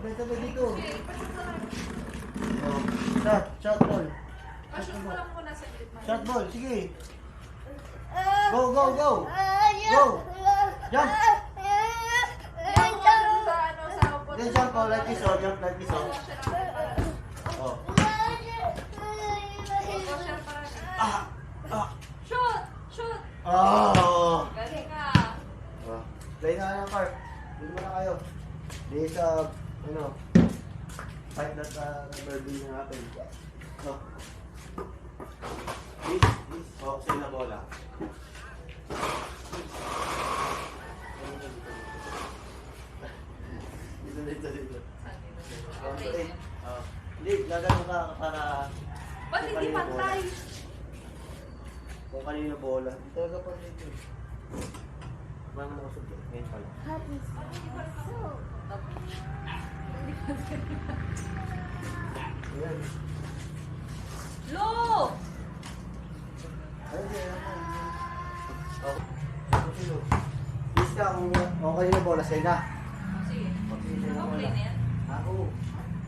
Sabay dito. Oh, shot ball. Shot ball, sige. Go, go, go. Go. Jump. Then jump ko, like this, jump like this, oh. Shoot! Shoot! Oh! Galing ka. Play na lang, Carp. Dito na kayo. This, fight that number B na natin. No. This, sa'yo na bola. Dito. Okay. Hindi, gagano ka para... Ba't hindi pantay? Kung kanino bola. Hindi talaga pa dito. Parang nausog yun. Ngayon pala. Ayan. Lo! Ayun. Okay. Please ka kung kanino bola sa'yo na. Sige. Ako play na yan? Ako.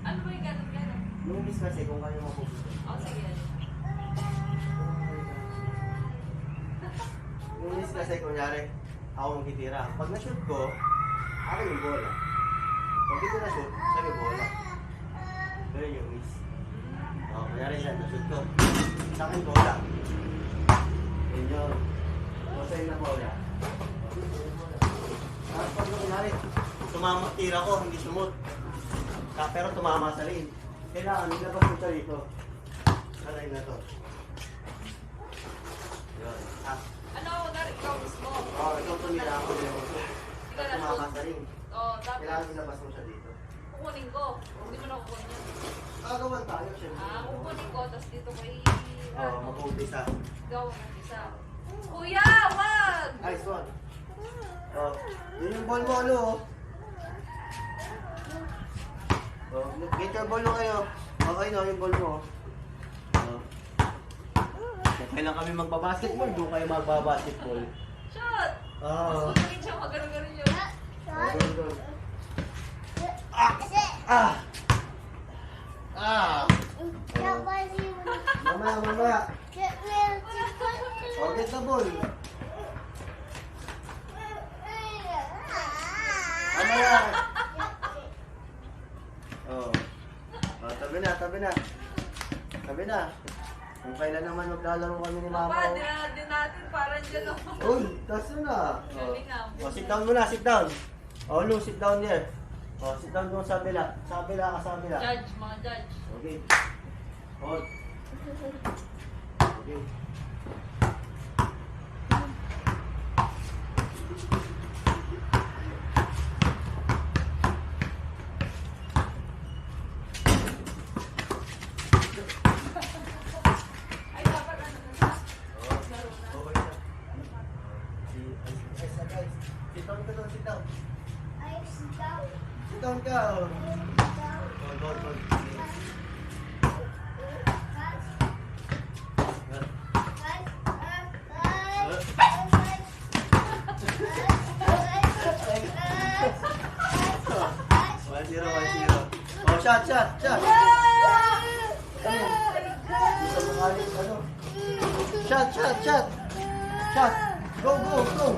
Ano ba yung ganun? Yung miss kasi kung kanino mo pupunta. Sige. Yung miss kasi kunyari, ako ang titira. Pag na-shoot ko, akin yung bola. Pag dito na-shoot, sa'yo yung bola. Ganun yung miss. Kunyari yan, na-shoot ko. Sa akin bola. Yun yun. O sa'yo na bola. Tapos pag kunyari, tira ko, hindi sumot. Pero tumama sa lane. Kailangan, nilabas mo siya dito. Sa line na to. Yun. Ano ako na ikaw mismo? Ikaw tumira ako din. Ikaw na Tumama sa lane. dapat. Kailangan nilabas mo siya dito. Kukunin ko. Hindi mo na kukunin yan. Gagawan tayo, syempre. Kukunin ko, tapos dito kay... Mag-umpisa. Gawa ng isa. Kuya, wag! Nice one. Yun yung ball mo, ano, get your ball mo kayo. Okay na, yung ball mo. Kailan kami magbabasketball, doon kayo magbabasketball. Shoot! Oo. Mas mungkin siya, magano-gano yun. Mamaya. Get the ball. Mamaya. Tabi na. Kung kailan naman maglalaro kami ni Mama. Papa, din natin parang dyan ako. Uy, taso na. Galing nga. Sit down muna, sit down. Lu, sit down there. Sit down doon sa kabila. Sa kabila. Judge, mga judge. Okay. Hold. Okay. Ay, dapat ano na siya. Sit down ka doon, sit down. Sit down. Sit down ka. Hold. Shot. Shot. Go, throw.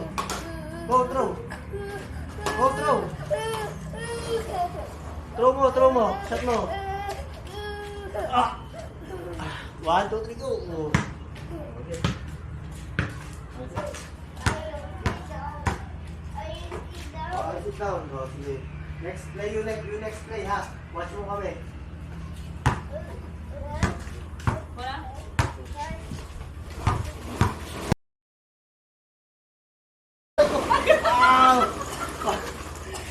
Throw mo. Shot mo. 1, 2, 3, go. Okay. Sit down. Sige. Next play, you next play, ha? Watch mo kami. Wala?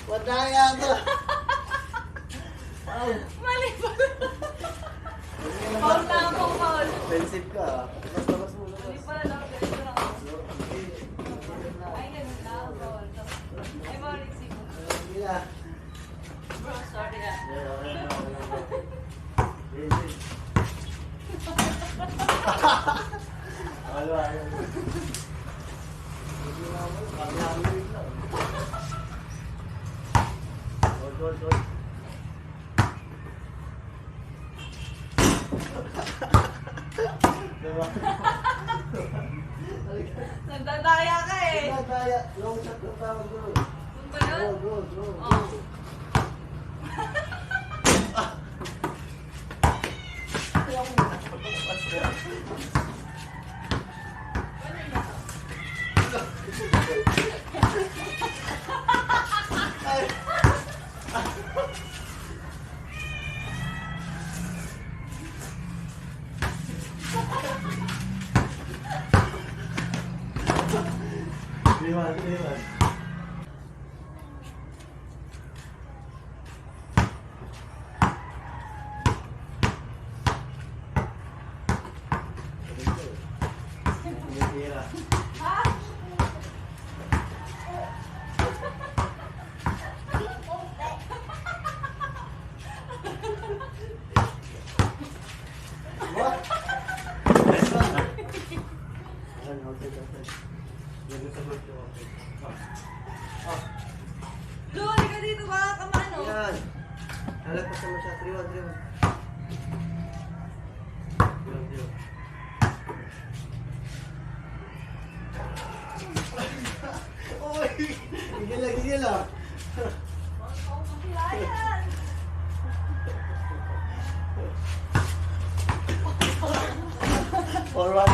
Wadaya to. Mali pa. Paul na ako, Paul. Offensive ka. Labas mo. Mali pala lang. Ganito lang. Ay, ganun na, Paul. Ay, Paul, isip. Bro, sorry ah. Diba? Nagdadaya ka eh. Nagdadaya. Long shot yung tawag doon. Ano ba yun? Go. Oh. Liwan. Tira. Ha? What? Nice one. Okay. Yan sa group yung okay. Luli ka dito baka kamano. Yan. Alat pa sama siya. 3-1. Oy! Gigil ah. Kasilayan. Forward.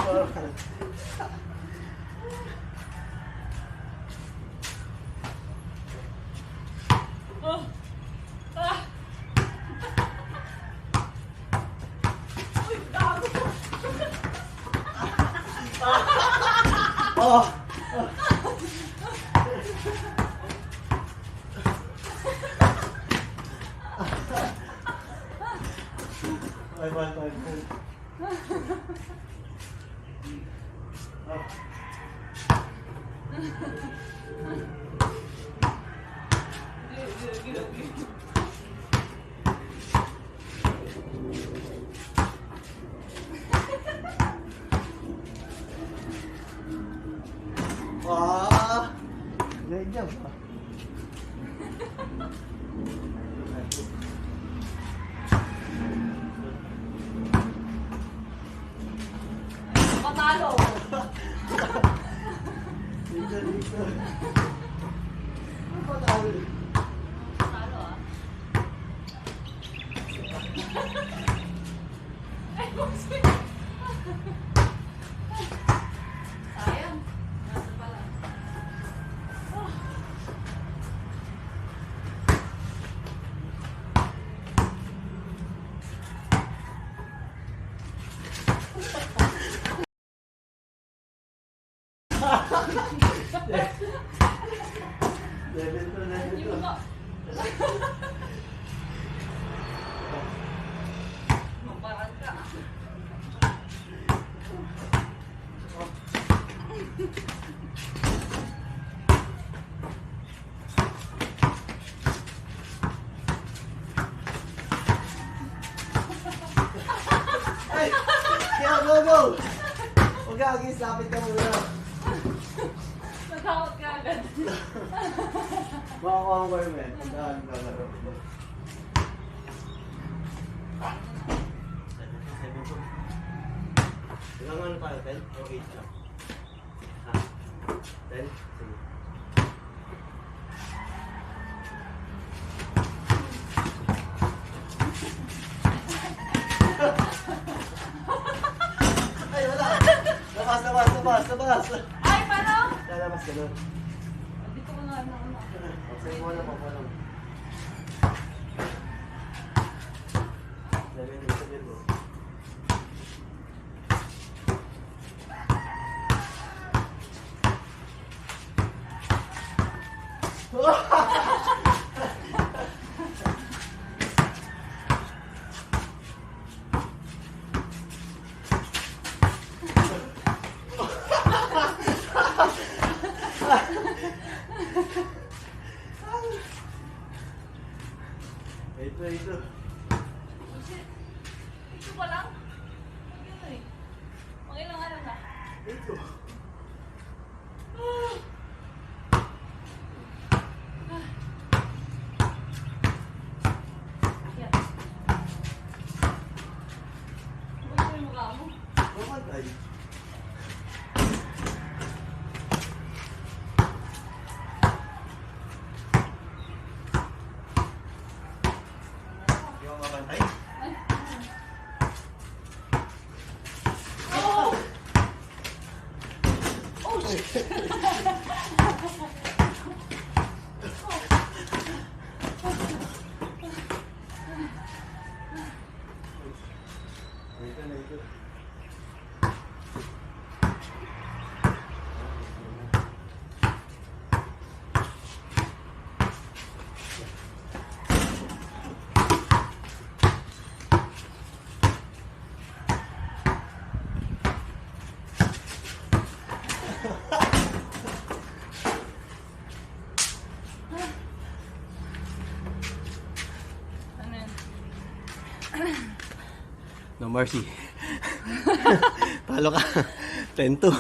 Oh. Ah. Uy, gago. Oh! Five. Oh. Ganyan ba? Matalo. Dito. Ano ba tawag? Matalo ah. Ay, boxing. Sayang. Nasa pala. Oh. Level Yung 2. ba? Mabaran ka. Ay! Kaya go! Huwag ka agis, lapit ka muna. Natakot ka agad. Makakonquer mo eh. Pagkaan ka laro. 7-2. Ilang ano tayo? 10 o 8 lang? Ha? 10? Sige. Ay, wala! Labas! Ay, paano? Lalabas ka doon. Dito ko na ano. Sige mo na pa lang. 7 mo. Ito. Oh, shit. Ito pa lang? Ano eh? Mga ilang araw na? Ito. Yan. Ano yung mukha mo? Mamatay. Ay. Yung mabantay? Oh! Oh, shit! Ito na ito. Ano yan? No mercy. Talo ka. 10-2.